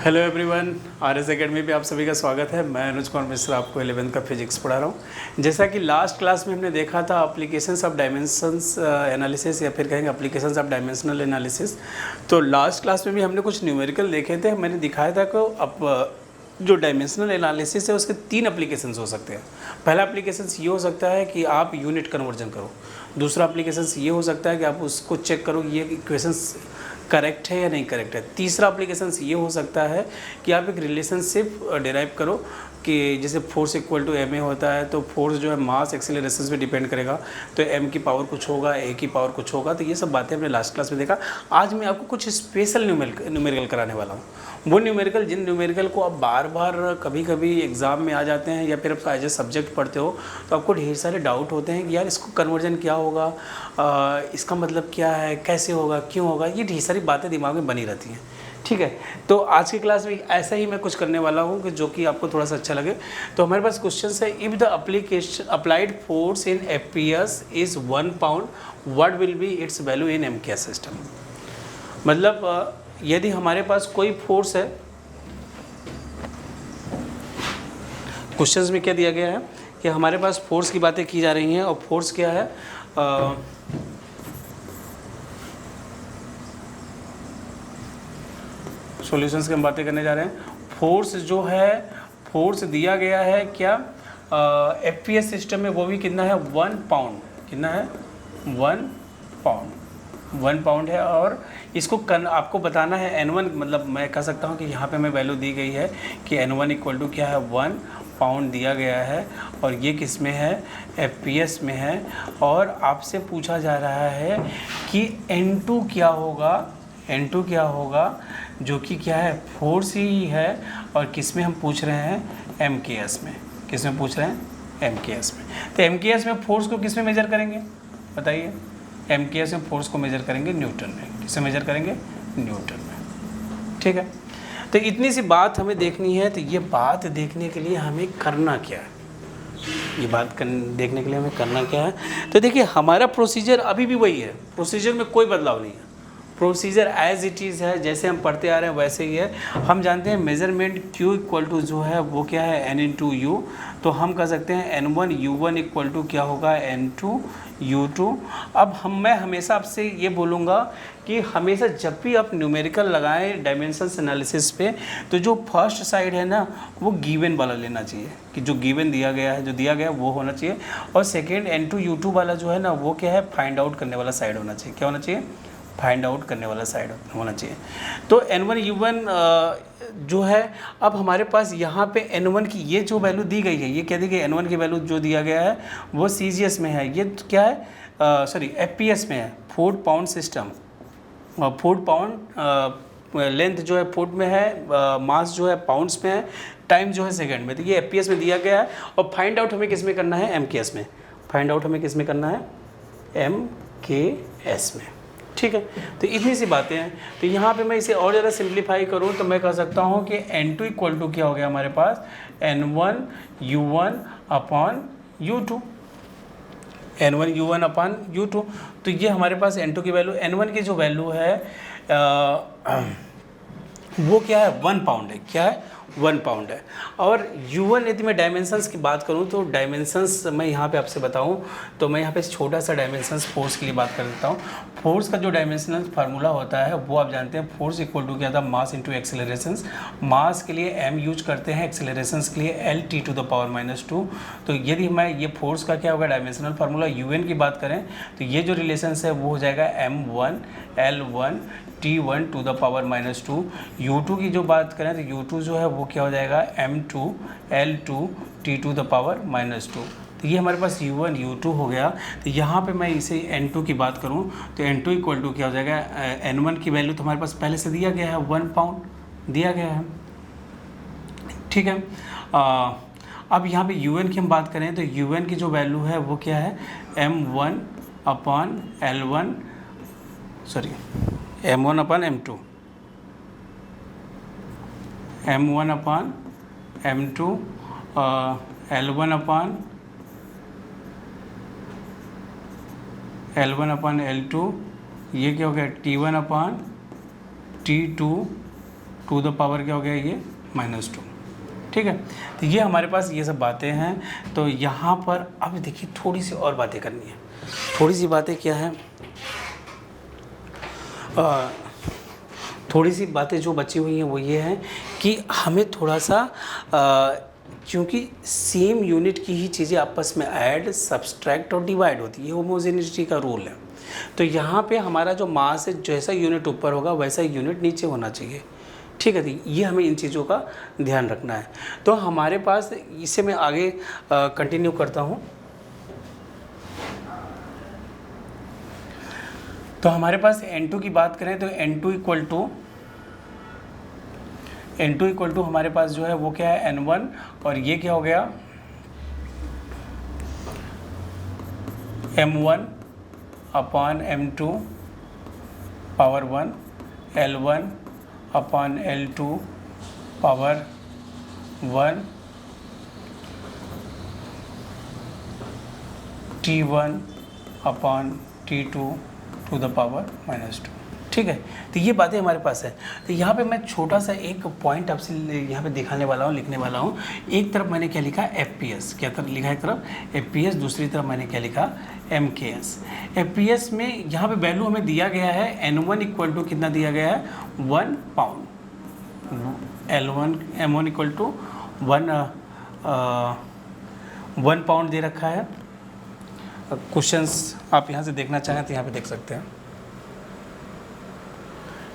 Hello everyone, RS academy पे आप सभी का स्वागत है। मैं अनुज कुमार मिश्रा आपको 11th का फिजिक्स पढ़ा रहा हूँ। जैसा कि लास्ट क्लास में हमने देखा था एप्लीकेशंस ऑफ डायमेंशंस एनालिसिस या फिर कहेंगे एप्लीकेशंस ऑफ डायमेंशनल एनालिसिस। तो लास्ट क्लास में भी हमने कुछ न्यूमेरिकल देखे थे। मैंने दिखाया था कि अब जो डायमेंशनल एनालिसिस है उसके 3 एप्लीकेशंस हो सकते हैं। पहला एप्लीकेशंस ये हो सकता है कि आप यूनिट कन्वर्जन करो। दूसरा एप्लीकेशंस ये हो सकता है कि आप उसको चेक करो कि ये इक्वेशंस करेक्ट है या नहीं करेक्ट है। तीसरा एप्लीकेशंस ये हो सकता है कि आप एक रिलेशनशिप डिराइव करो कि जैसे force equal to M A होता है, तो फोर्स जो है मास एक्सीलरेशन पे डिपेंड करेगा, तो एम की पावर कुछ होगा, ए की पावर कुछ होगा। तो ये सब बातें हमने लास्ट क्लास में देखा। आज मैं आपको कुछ स्पेशल न्यूमेरिकल कराने वाला हूँ। वो न्यूमेरिकल जिन न्यूमेरिकल को आप बार बार कभी कभी एग्ज़ाम में आ जाते हैं या फिर आप एज ए सब्जेक्ट पढ़ते हो तो आपको ढेर सारे डाउट होते हैं कि यार इसको कन्वर्जन क्या होगा, इसका मतलब क्या है, कैसे होगा, क्यों होगा, ये ढेर सारी बातें दिमाग में बनी रहती हैं। ठीक है, तो आज की क्लास में ऐसा ही मैं कुछ करने वाला हूँ कि जो कि आपको थोड़ा सा अच्छा लगे। तो हमारे पास क्वेश्चन है, if the application applied force in FPS is 1 pound, what will be it's value in MKS system. मतलब यदि हमारे पास कोई फोर्स है, क्वेश्चंस में क्या दिया गया है कि हमारे पास फोर्स की बातें की जा रही हैं और फोर्स क्या है, सॉल्यूशंस की हम बातें करने जा रहे हैं। फोर्स जो है, फोर्स दिया गया है क्या FPS सिस्टम में, वो भी कितना है 1 पाउंड। कितना है 1 पाउंड, 1 पाउंड है। और इसको आपको बताना है N1, मतलब मैं कह सकता हूँ कि यहाँ पे मैं वैल्यू दी गई है कि N1 इक्वल टू क्या है 1 पाउंड दिया गया है और ये किस में है, FPS में है। और आपसे पूछा जा रहा है कि N2 क्या होगा, N2 क्या होगा, जो कि क्या है फोर्स ही है और किस में हम पूछ रहे हैं MKS में। किस में पूछ रहे हैं MKS में। तो MKS में फोर्स को किस में मेजर करेंगे बताइए। MKS में फोर्स को मेजर करेंगे न्यूटन में। किससे मेजर करेंगे, न्यूटन में। ठीक है, तो इतनी सी बात हमें देखनी है। तो ये बात देखने के लिए हमें करना क्या है, ये बात देखने के लिए हमें करना क्या है। तो देखिए हमारा प्रोसीजर अभी भी वही है, प्रोसीजर में कोई बदलाव नहीं है। प्रोसीजर एज इट इज़ है, जैसे हम पढ़ते आ रहे हैं वैसे ही है। हम जानते हैं मेजरमेंट Q इक्वल टू जो है वो क्या है N इंटू यू। तो हम कह सकते हैं N1 U1 इक्वल टू क्या होगा N2 U2। अब मैं हमेशा आपसे ये बोलूँगा कि हमेशा जब भी आप न्यूमेरिकल लगाएं डायमेंशंस एनालिसिस पे, तो जो फर्स्ट साइड है ना वो गिवन वाला लेना चाहिए, कि जो गिवन दिया गया है, जो दिया गया है वो होना चाहिए। और सेकेंड N2 U2 वाला जो है ना वो क्या है, फाइंड आउट करने वाला साइड होना चाहिए। क्या होना चाहिए, फाइंड आउट करने वाला साइड होना चाहिए। तो N1 U1 जो है, अब हमारे पास यहाँ पे N1 की ये जो वैल्यू दी गई है, ये क्या दी गई, N1 की वैल्यू जो दिया गया है वो CGS में है। ये क्या है, सॉरी FPS में है, 4 पाउंड सिस्टम। 4 पाउंड लेंथ जो है फुट में है, मास जो है पाउंड्स में है, टाइम जो है सेकेंड में। तो ये FPS में दिया गया है। और फाइंड आउट हमें किस में करना है, MKS में। फाइंड आउट हमें किस में करना है, MKS में। ठीक है, तो इतनी सी बातें हैं। तो यहाँ पे मैं इसे और ज़्यादा सिंप्लीफाई करूँ तो मैं कह सकता हूँ कि N2 इक्वल टू क्या हो गया हमारे पास, N1 U1 upon U2। N1 U1 upon U2। तो ये हमारे पास N2 की वैल्यू, N1 की जो वैल्यू है वो क्या है 1 पाउंड है। क्या है, 1 पाउंड है। और U1 यदि मैं डायमेंशंस की बात करूं तो डायमेंशंस मैं यहाँ पे आपसे बताऊं तो मैं यहाँ पे छोटा सा डायमेंशंस फोर्स के लिए बात कर देता हूँ। फोर्स का जो डायमेंशनल फार्मूला होता है वो आप जानते हैं, फोर्स इक्वल टू क्या था, मास इंटू एक्सेलरेशंस। मास के लिए m यूज करते हैं, एक्सेलरेशंस के लिए LT टू द पावर -2। तो यदि मैं ये फोर्स का क्या होगा डायमेंशनल फार्मूला UN की बात करें तो ये जो रिलेशंस है वो हो जाएगा M1 L1 T1 to the power -2। U2 की जो बात करें तो U2 जो है वो क्या हो जाएगा M2 L2 T to the power -2। तो ये हमारे पास U1 U2 हो गया। तो यहाँ पे मैं इसे N2 की बात करूँ तो N2 इक्वल टू क्या हो जाएगा, N1 की वैल्यू तो हमारे पास पहले से दिया गया है, 1 पाउंड दिया गया है। ठीक है, अब यहाँ पे UN की हम बात करें तो UN की जो वैल्यू है वो क्या है, M1 upon L1, sorry M1 upon M2, M1 upon M2, L1 upon L2, ये क्या हो गया T1 upon T2 to the power क्या हो गया ये -2। ठीक है, तो ये हमारे पास ये सब बातें हैं। तो यहाँ पर अब देखिए थोड़ी सी और बातें करनी है। थोड़ी सी बातें क्या है, थोड़ी सी बातें जो बची हुई हैं वो ये हैं कि हमें थोड़ा सा क्योंकि सेम यूनिट की ही चीज़ें आपस में ऐड, सब्सट्रैक्ट और डिवाइड होती है, ये होमोजेनिटी का रूल है। तो यहाँ पे हमारा जो मास है, जैसा यूनिट ऊपर होगा वैसा यूनिट नीचे होना चाहिए। ठीक है, तो ये हमें इन चीज़ों का ध्यान रखना है। तो हमारे पास इसे मैं आगे कंटिन्यू करता हूँ। तो हमारे पास N2 की बात करें तो N2 इक्वल टू हमारे पास जो है वो क्या है N1, और ये क्या हो गया M1 upon M2 power 1, L1 upon L2 power 1, T1 upon T2 to the power -2। ठीक है, तो ये बातें हमारे पास है। तो यहाँ पे मैं छोटा सा एक पॉइंट आपसे यहाँ पे दिखाने वाला हूँ, लिखने वाला हूँ। एक तरफ मैंने क्या लिखा FPS, क्या तरफ लिखा है, एक तरफ FPS, दूसरी तरफ मैंने क्या लिखा MKS। FPS में यहाँ पे वैल्यू हमें दिया गया है N1 इक्वल टू कितना दिया गया है 1 pound, M1 equal to 1 pound दे रखा है। क्वेश्चंस आप यहाँ से देखना चाहें तो यहाँ पे देख सकते हैं।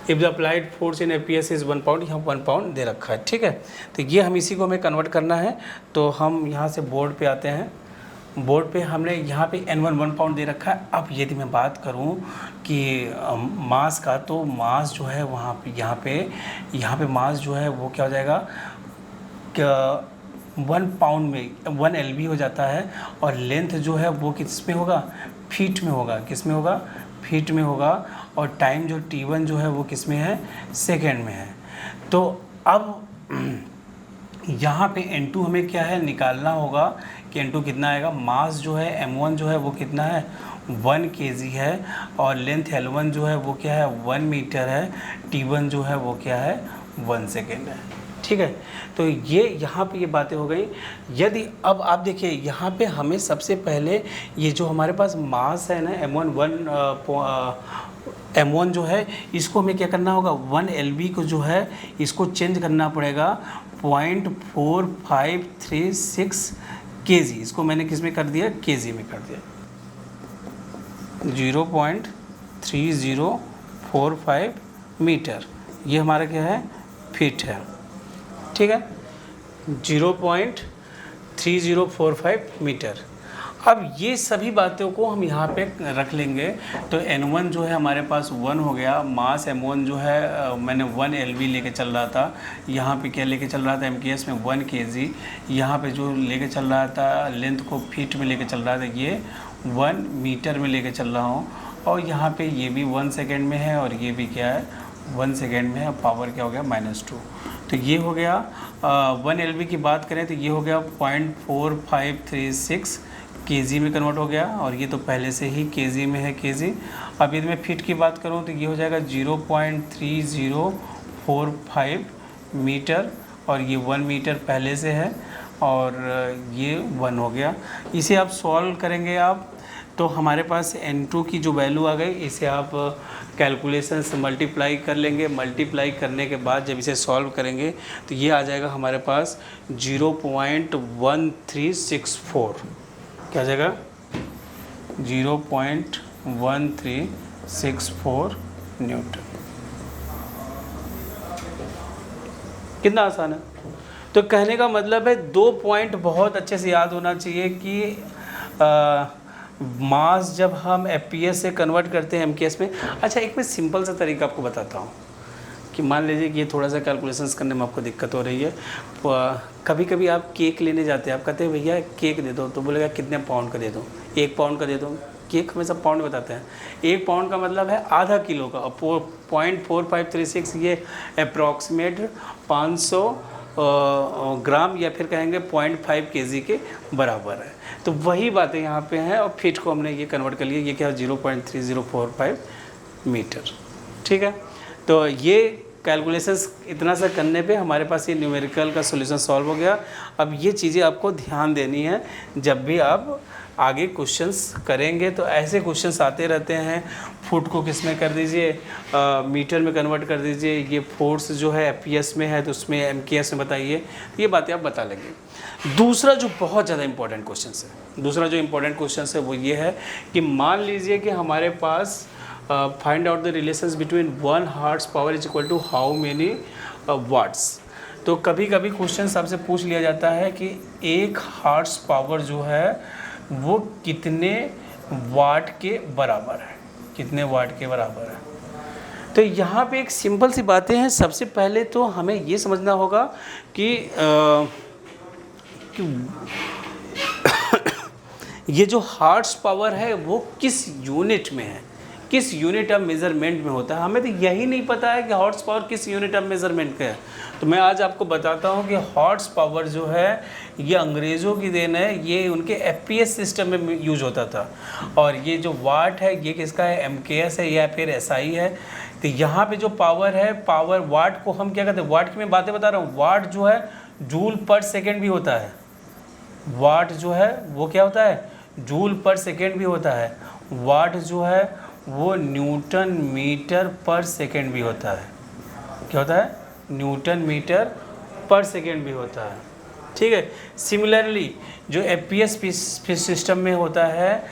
If the applied force in FPS is 1 pound, यहाँ 1 पाउंड दे रखा है। ठीक है, तो ये हम इसी को हमें कन्वर्ट करना है। तो हम यहाँ से बोर्ड पे आते हैं। बोर्ड पे हमने यहाँ पे N1 1 पाउंड दे रखा है। अब यदि मैं बात करूँ कि मास का, तो मास जो है वहाँ पे यहाँ पे मास जो है वो क्या हो जाएगा, क्या 1 पाउंड में 1 LB हो जाता है, और लेंथ जो है वो किस में होगा, फीट में होगा। किस में होगा, फीट में होगा। और टाइम जो T1 जो है वो किस में है, सेकेंड में है। तो अब यहाँ पे N2 हमें क्या है निकालना होगा कि N2 कितना आएगा। मास जो है M1 जो है वो कितना है 1 kg है, और लेंथ L1 जो है वो क्या है 1 मीटर है, T1 जो है वो क्या है 1 सेकेंड है। ठीक है, तो ये यहाँ पे ये बातें हो गई। यदि अब आप देखिए यहाँ पे हमें सबसे पहले ये जो हमारे पास मास है ना M1 जो है, इसको हमें क्या करना होगा, 1 LB को जो है इसको चेंज करना पड़ेगा 0.4536 kg। इसको मैंने किस में कर दिया, kg में कर दिया। 0.3045 मीटर, ये हमारा क्या है, फीट है। ठीक है, 0.3045 मीटर। अब ये सभी बातों को हम यहाँ पे रख लेंगे। तो N1 जो है हमारे पास 1 हो गया। मास M1 जो है मैंने 1 LB लेके चल रहा था, यहाँ पे क्या लेके चल रहा था MKS में 1 kg। यहाँ पे जो लेके चल रहा था लेंथ को फीट में लेके चल रहा था, ये 1 मीटर में लेके चल रहा हूँ। और यहाँ पे ये भी 1 सेकेंड में है, और ये भी क्या है 1 सेकेंड में है। पावर क्या हो गया, -2। तो ये हो गया 1 LB की बात करें तो ये हो गया 0.4536 kg में कन्वर्ट हो गया, और ये तो पहले से ही kg में है, kg। अब यदि मैं फीट की बात करूं तो ये हो जाएगा 0.3045 मीटर, और ये 1 मीटर पहले से है, और ये 1 हो गया। इसे आप सॉल्व करेंगे आप, तो हमारे पास N2 की जो वैल्यू आ गई, इसे आप कैलकुलेशन से मल्टीप्लाई कर लेंगे। मल्टीप्लाई करने के बाद जब इसे सॉल्व करेंगे तो ये आ जाएगा हमारे पास 0.1364। क्या आ जाएगा, 0.1364 न्यूटन। कितना आसान है। तो कहने का मतलब है 2 पॉइंट बहुत अच्छे से याद होना चाहिए कि मास जब हम FPS से कन्वर्ट करते हैं MKS में। अच्छा, एक मैं सिंपल सा तरीका आपको बताता हूँ कि मान लीजिए कि ये थोड़ा सा कैलकुलेशंस करने में आपको दिक्कत हो रही है। कभी कभी आप केक लेने जाते हैं, आप कहते हैं भैया केक दे दो, तो बोलेगा कितने पाउंड का दे दो, 1 पाउंड का दे दो। केक हमेशा पाउंड बताते हैं। 1 पाउंड का मतलब है आधा किलो का। 0.4536 ये अप्रॉक्सीमेट 500 ग्राम या फिर कहेंगे 0.5 kg के बराबर है। तो वही बातें यहाँ पे हैं, और फीट को हमने ये कन्वर्ट कर लिया। ये क्या है 0.3045 मीटर। ठीक है, तो ये कैलकुलेशंस इतना सा करने पे हमारे पास ये न्यूमेरिकल का सॉल्यूशन सॉल्व हो गया। अब ये चीज़ें आपको ध्यान देनी है जब भी आप आगे क्वेश्चंस करेंगे, तो ऐसे क्वेश्चंस आते रहते हैं। फुट को किस में कर दीजिए, मीटर में कन्वर्ट कर दीजिए, ये फोर्स जो है एफपीएस में है तो उसमें एमकेएस में बताइए, ये बातें आप बता लेंगे। दूसरा जो बहुत ज़्यादा इंपॉर्टेंट क्वेश्चन है वो ये है कि मान लीजिए कि हमारे पास find out the relations between 1 horse power is equal to how many watts. तो कभी कभी क्वेश्चन आपसे पूछ लिया जाता है कि 1 हॉर्स पावर जो है वो कितने वाट के बराबर है, कितने वाट के बराबर है। तो यहाँ पे एक सिंपल सी बातें हैं। सबसे पहले तो हमें ये समझना होगा कि ये जो हॉर्स पावर है वो किस यूनिट में है, किस यूनिट ऑफ मेज़रमेंट में होता है। हमें तो यही नहीं पता है कि हॉर्स पावर किस यूनिट ऑफ मेज़रमेंट का है। तो मैं आज आपको बताता हूँ कि हॉर्स पावर जो है ये अंग्रेज़ों की देन है, ये उनके एफपीएस सिस्टम में यूज होता था। और ये जो वाट है ये किसका है, एमकेएस है या फिर एसआई है। तो यहाँ पे जो पावर है, पावर वाट को हम क्या कहते हैं, वाट की मैं बातें बता रहा हूँ। वाट जो है जूल पर सेकेंड भी होता है, वाट जो है वो क्या होता है, जूल पर सेकेंड भी होता है। वाट जो है वो न्यूटन मीटर पर सेकेंड भी होता है। क्या होता है, न्यूटन मीटर पर सेकेंड भी होता है। ठीक है। सिमिलरली जो एफपीएस सिस्टम में होता है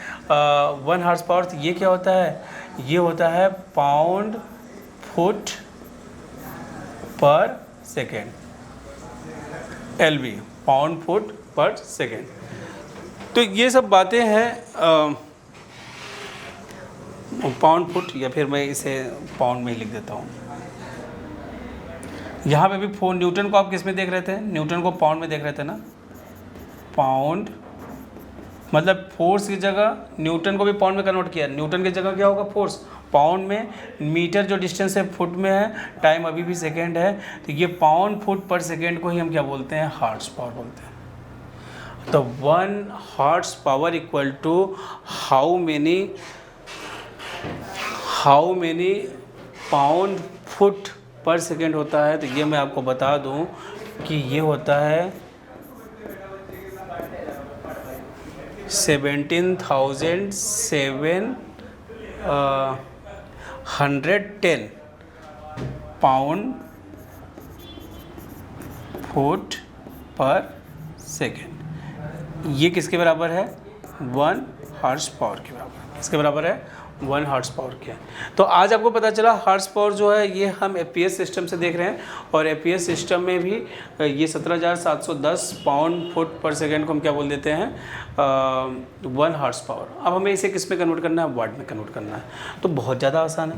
1 हॉर्स पावर, ये क्या होता है, ये होता है pound foot per second, LV, pound foot per second. तो ये सब बातें हैं पाउंड फुट, या फिर मैं इसे पाउंड में ही लिख देता हूँ। यहाँ पे भी न्यूटन को आप किस में देख रहे थे, न्यूटन को पाउंड में देख रहे थे ना। पाउंड मतलब फोर्स की जगह न्यूटन को भी पाउंड में कन्वर्ट किया। न्यूटन की जगह क्या होगा, फोर्स। पाउंड में मीटर जो डिस्टेंस है फुट में है, टाइम अभी भी सेकेंड है, तो ये पाउंड फुट पर सेकेंड को ही हम क्या बोलते हैं, हॉर्स पावर बोलते हैं। तो 1 horse power equal to how many pound foot per second होता है। तो ये मैं आपको बता दूं कि ये होता है 17,710 पाउंड फुट पर सेकेंड। ये किसके बराबर है, 1 हॉर्स पावर के बराबर। किसके बराबर है, 1 हॉर्स पावर के। तो आज आपको पता चला हॉर्स पावर जो है ये हम एफपीएस सिस्टम से देख रहे हैं, और एफपीएस सिस्टम में भी ये 17,710 पाउंड फुट पर सेकेंड को हम क्या बोल देते हैं, 1 हॉर्स पावर। अब हमें इसे किस में कन्वर्ट करना है, वाट में कन्वर्ट करना है। तो बहुत ज़्यादा आसान है।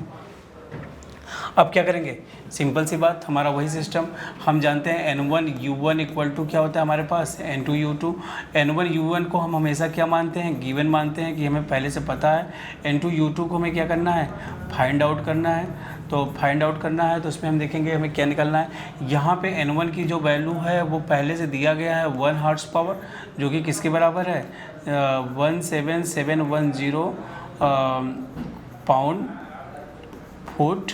अब क्या करेंगे, सिंपल सी बात, हमारा वही सिस्टम हम जानते हैं। N1 U1 इक्वल टू क्या होता है हमारे पास, N2 U2। N1 U1 को हम हमेशा क्या मानते हैं, गिवन मानते हैं कि हमें पहले से पता है। N2 U2 को हमें क्या करना है, फाइंड आउट करना है। तो फाइंड आउट करना है तो उसमें हम देखेंगे हमें क्या निकालना है। यहाँ पे N1 की जो वैल्यू है वो पहले से दिया गया है 1 हॉर्स पावर, जो कि किसके बराबर है, 17710 pound foot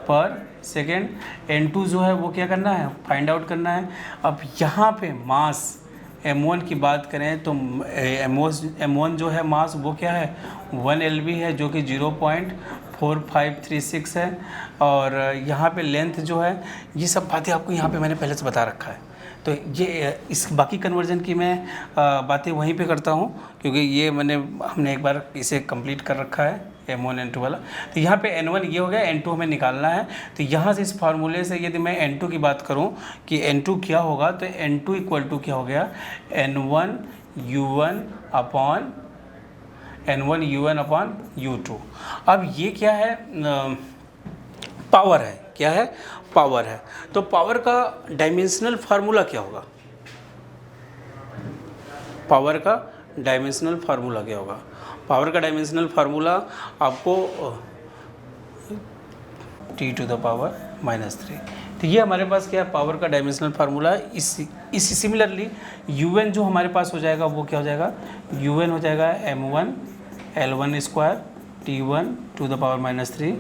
per second. N2 जो है वो क्या करना है, फाइंड आउट करना है। अब यहाँ पे मास M1 की बात करें तो M1 जो है मास वो क्या है, 1 LV है, जो कि 0.4536 है। और यहाँ पे लेंथ जो है, ये सब बातें आपको यहाँ पे मैंने पहले से बता रखा है। तो ये इस बाकी कन्वर्जन की मैं बातें वहीं पे करता हूँ, क्योंकि ये हमने एक बार इसे कंप्लीट कर रखा है M1 N2 वाला। तो यहाँ पे N1 ये हो गया, N2 हमें निकालना है। तो यहाँ से इस फार्मूले से यदि मैं N2 की बात करूँ कि N2 क्या होगा, तो N2 इक्वल टू क्या हो गया, N1 U1 अपॉन U2। अब ये क्या है, पावर है। क्या है, पावर है। तो पावर का डायमेंशनल फार्मूला क्या होगा, पावर का डायमेंशनल फार्मूला क्या होगा। पावर का डायमेंशनल फार्मूला आपको T⁻³ -3। तो ये हमारे पास क्या है, पावर का डायमेंशनल फार्मूला है। इसी सिमिलरली UN जो हमारे पास हो जाएगा वो क्या हो जाएगा, UN हो जाएगा M1 L1² T1⁻³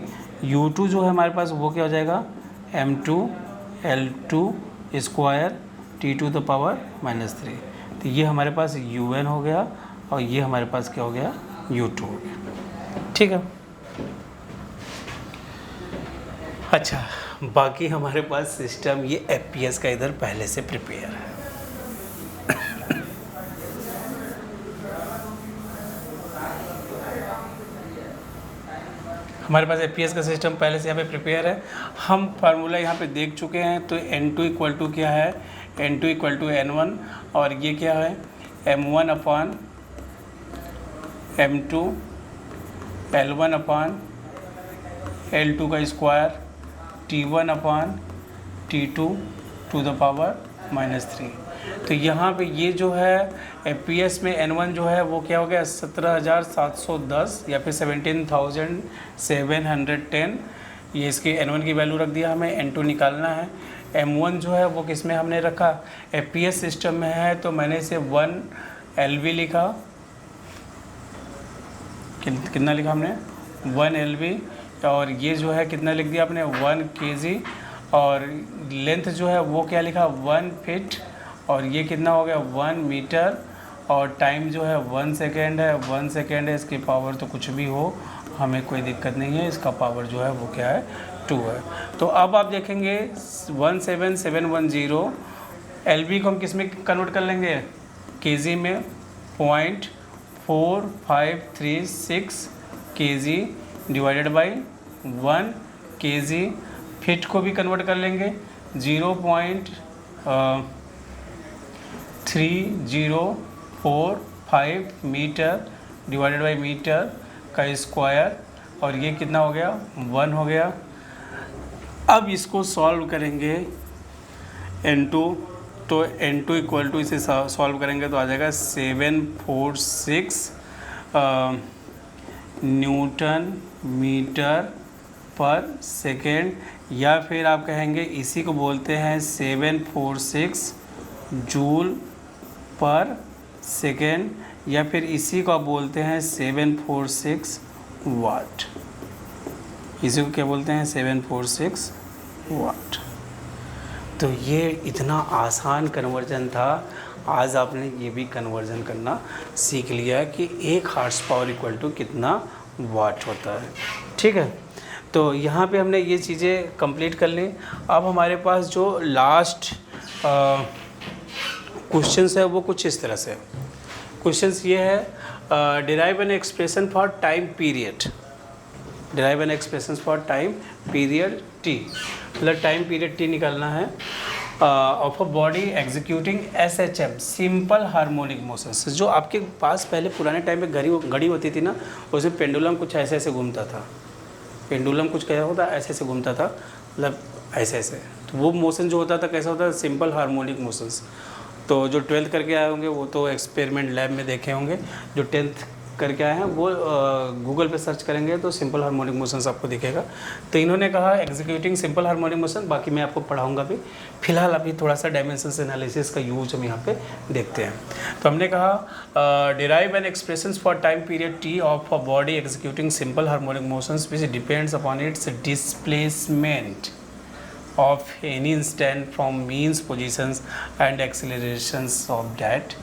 U2 जो है हमारे पास वो क्या हो जाएगा, m2 L2 square t to the power -3। तो ये हमारे पास un हो गया और ये हमारे पास क्या हो गया u2 हो गया। ठीक है। अच्छा, बाकी हमारे पास सिस्टम ये FPS का इधर पहले से प्रिपेयर है। हमारे पास FPS का सिस्टम पहले से यहाँ पे प्रिपेयर है। हम फार्मूला यहाँ पे देख चुके हैं। तो N2 इक्वल टू क्या है, N2 इक्वल टू N1 और ये क्या है M1 अपान M2 L1 अपान L2 का square T1 upon T2 to the power -3। तो यहाँ पे ये जो है FPS में N1 जो है वो क्या हो गया 17,710 या फिर 17,710। ये इसकी N1 की वैल्यू रख दिया, हमें N2 निकालना है। M1 जो है वो किस में हमने रखा, FPS सिस्टम में है, तो मैंने इसे 1 LV लिखा। कितना लिखा हमने 1 LV। और ये जो है कितना लिख दिया आपने 1 kg। और लेंथ जो है वो क्या लिखा 1 फीट। और ये कितना हो गया 1 मीटर। और टाइम जो है 1 सेकेंड है। 1 सेकेंड है, इसकी पावर तो कुछ भी हो हमें कोई दिक्कत नहीं है, इसका पावर जो है वो क्या है 2 है। तो अब आप देखेंगे 17710 LV को हम किस में कन्वर्ट कर लेंगे kg में 0.4536 kg divided by 1 kg। Fit को भी कन्वर्ट कर लेंगे 0.3045 मीटर डिवाइडेड बाई मीटर का स्क्वायर। और ये कितना हो गया 1 हो गया। अब इसको सॉल्व करेंगे N2। तो N2 इक्वल टू इसे सॉल्व करेंगे तो आ जाएगा 746 न्यूटन मीटर पर सेकेंड, या फिर आप कहेंगे इसी को बोलते हैं 746 जूल पर सेकेंड, या फिर इसी को आप बोलते हैं 746 वाट। इसी को क्या बोलते हैं 746 वाट। तो ये इतना आसान कन्वर्जन था। आज आपने ये भी कन्वर्जन करना सीख लिया कि 1 हार्स पावर इक्वल टू कितना वाट होता है। ठीक है। तो यहाँ पे हमने ये चीज़ें कंप्लीट कर ली। अब हमारे पास जो लास्ट क्वेश्चंस है वो कुछ इस तरह से। क्वेश्चंस ये है derive an expression for time period. Derive an expression for time period T, मतलब टाइम पीरियड टी निकालना है of a body executing SHM simple harmonic motions. जो आपके पास पहले पुराने टाइम में घड़ी होती थी ना, उसमें पेंडुलम कुछ ऐसे ऐसे घूमता था। पेंडुलम कुछ कैसा होता ऐसे ऐसे घूमता था, मतलब ऐसे ऐसे। तो वो मोशन जो होता था कैसा होता था सिंपल हार्मोनिक मोशंस। तो जो 12th करके आए होंगे वो तो एक्सपेरिमेंट लैब में देखे होंगे। जो 10th करके आए हैं वो गूगल पे सर्च करेंगे तो सिंपल हार्मोनिक मोशंस आपको दिखेगा। तो इन्होंने कहा एग्जीक्यूटिंग सिंपल हार्मोनिक मोशन, बाकी मैं आपको पढ़ाऊंगा भी। फिलहाल अभी थोड़ा सा डायमेंशंस एनालिसिस का यूज हम यहाँ पे देखते हैं। तो हमने कहा derive N expressions for time period T of a body executing simple harmonic motions which depends upon its displacement of any instant from means positions and accelerations of that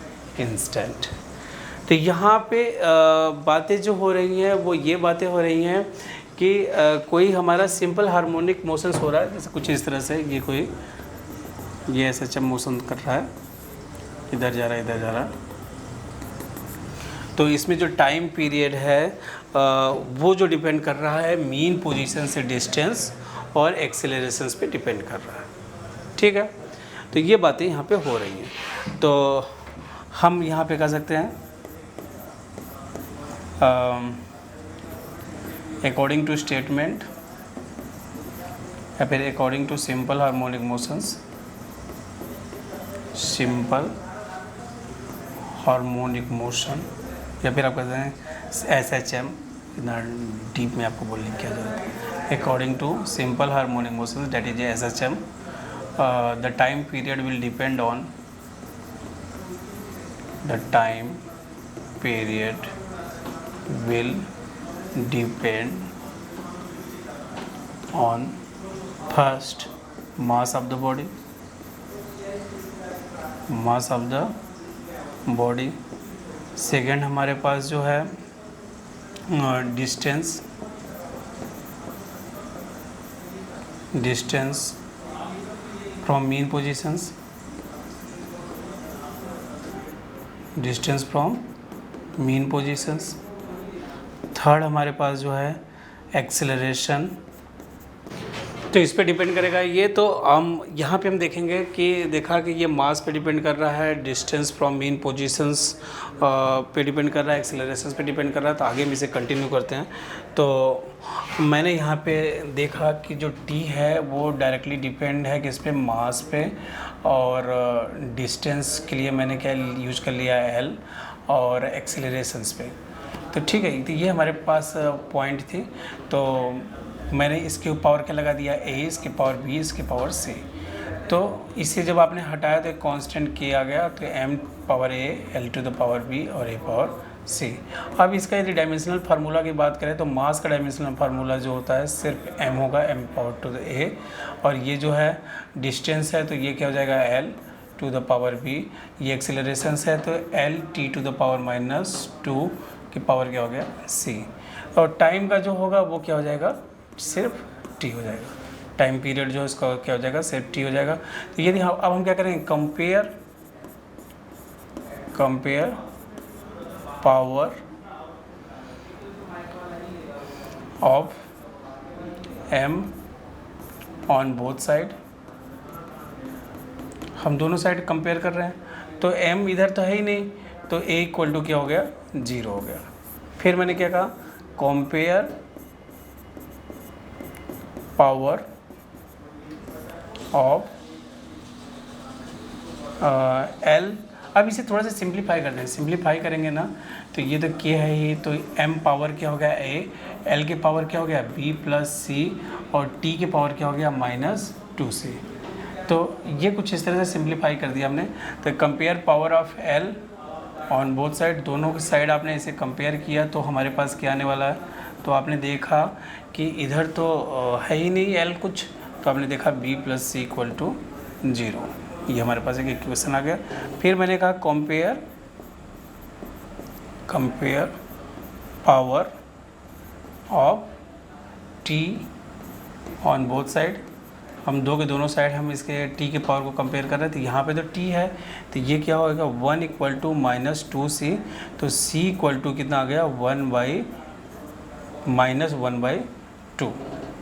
instant। तो यहाँ पे बातें जो हो रही हैं वो ये बातें हो रही हैं कि कोई हमारा सिंपल हार्मोनिक मोशंस हो रहा है, जैसे कुछ इस तरह से ये कोई ये SHM मोशन कर रहा है, इधर जा रहा है इधर जा रहा है। तो इसमें जो टाइम पीरियड है वो जो डिपेंड कर रहा है मीन पोजीशन से डिस्टेंस और एक्सेलरेशंस पे डिपेंड कर रहा है। ठीक है। तो ये बातें यहाँ पे हो रही हैं। तो हम यहाँ पे कह सकते हैं अकॉर्डिंग टू स्टेटमेंट या फिर according to simple harmonic motions, simple harmonic motion, या फिर आप कहते हैं SHM, इतना डीप में आपको बोलने की क्या जरूरत है। According to simple harmonic motions, that is SHM, the time period will depend on first mass of the body, mass of the body. Second हमारे पास जो है distance, distance from mean positions, distance from mean positions. Third हमारे पास जो है acceleration, तो इस पे depend करेगा ये। तो हम यहाँ पे हम देखेंगे कि देखा कि ये मास पे डिपेंड कर रहा है, डिस्टेंस फ्रॉम मीन पोजीशंस पे डिपेंड कर रहा है, एक्सेलरेशन पे डिपेंड कर रहा है। तो आगे हम इसे कंटिन्यू करते हैं। तो मैंने यहाँ पे देखा कि जो टी है वो डायरेक्टली डिपेंड है किस पे, मास पे, और डिस्टेंस के लिए मैंने क्या यूज कर लिया एल, और एक्सेलरेशंस पे। तो ठीक है, तो ये हमारे पास पॉइंट थी। तो मैंने इसके पावर क्या लगा दिया, ए, इसके पावर बी, इसके पावर सी। तो इसे जब आपने हटाया तो एक कांस्टेंट के आ गया, तो M power A, L to the power B और ए पावर सी। अब इसका यदि डायमेंशनल फार्मूला की बात करें तो मास का डायमेंशनल फार्मूला जो होता है सिर्फ एम होगा, M power to the A, और ये जो है डिस्टेंस है तो ये क्या हो जाएगा L to the power B, ये एक्सेलरेशंस है तो L T to the power -2 की पावर क्या हो गया सी, और टाइम का जो होगा वो क्या हो जाएगा सिर्फ टी हो जाएगा। टाइम पीरियड जो है इसका क्या हो जाएगा सिर्फ टी हो जाएगा। तो यदि अब हम क्या करेंगे, compare power of M on both side. हम दोनों साइड कंपेयर कर रहे हैं तो m इधर तो है ही नहीं, तो a इक्वल टू क्या हो गया 0 हो गया। फिर मैंने क्या कहा, कंपेयर पावर ऑफ L। अब इसे थोड़ा सा सिंप्लीफाई करते हैं, सिंप्लीफाई करेंगे ना तो ये तो k है ही, तो m पावर क्या हो गया a, L के पावर क्या हो गया b प्लस c, और t के पावर क्या हो गया -2c। तो ये कुछ इस तरह से सिंप्लीफाई कर दिया हमने। तो compare power of L on both side, दोनों की साइड आपने इसे कंपेयर किया तो हमारे पास क्या आने वाला है, तो आपने देखा कि इधर तो है ही नहीं L कुछ, तो आपने देखा b plus C equal to 0। ये हमारे पास एक इक्वेशन आ गया। फिर मैंने कहा compare power of t on both side. हम दो के दोनों साइड हम इसके t के पावर को कंपेयर कर रहे हैं, तो यहाँ पे तो t है तो ये क्या होगा 1 इक्वल टू -2c, तो c इक्वल टू कितना आ गया 1/-1/2,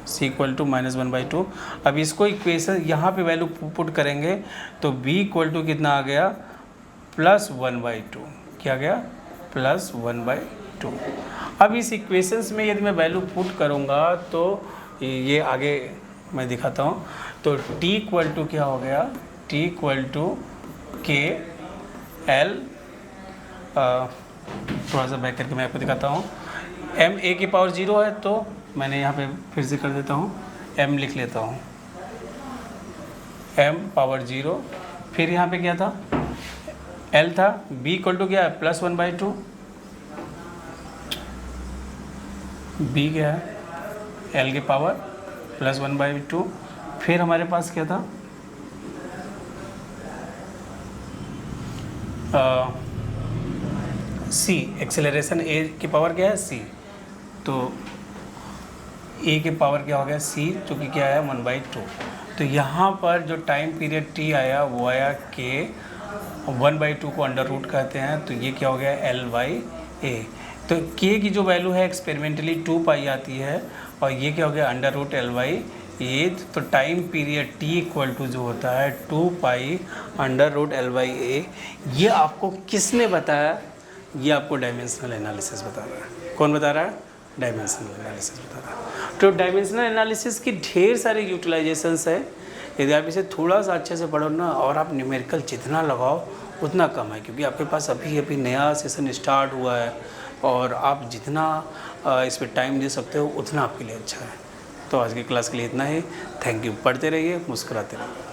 c इक्वल टू -1/2। अब इसको इक्वेशन यहाँ पे वैल्यू पुट करेंगे तो b इक्वल टू कितना आ गया +1/2, क्या गया +1/2। अब इस इक्वेशंस में यदि मैं वैल्यू पुट करूँगा तो ये आगे मैं दिखाता हूँ। तो t इक्वल टू क्या हो गया, t equal to k l, थोड़ा सा बैक करके मैं आपको दिखाता हूँ। m a की पावर 0 है तो मैंने यहाँ पे फिर से कर देता हूँ, m लिख लेता हूँ, m पावर 0। फिर यहाँ पे क्या था l था, b इक्वल टू क्या है +1/2, b क्या है l के पावर +1/2। फिर हमारे पास क्या था c, एक्सेलरेशन a की पावर क्या है c, तो a के पावर क्या हो गया c, जो कि क्या है 1/2। तो यहाँ पर जो टाइम पीरियड t आया वो आया k, 1/2 को अंडर रूट कहते हैं, तो ये क्या हो गया L/A। तो k की जो वैल्यू है एक्सपेरिमेंटली 2 पाई आती है, और ये क्या हो गया √L/A। तो time period t equal to जो होता है 2 पाई √L/A। ये आपको किसने बताया, ये आपको डायमेंशनल एनालिसिस बता रहा है। कौन बता रहा है, डायमेंशनल एनालिसिस बता रहा है। तो डायमेंशनल एनालिसिस की ढेर सारे यूटिलाइजेशंस है। यदि आप इसे थोड़ा सा अच्छे से पढ़ो ना, और आप न्यूमेरिकल जितना लगाओ उतना कम है, क्योंकि आपके पास अभी नया सेशन स्टार्ट हुआ है, और आप जितना इस पर टाइम दे सकते हो उतना आपके लिए अच्छा है। तो आज की क्लास के लिए इतना ही। Thank you. पढ़ते रहिए, मुस्कुराते रहिए।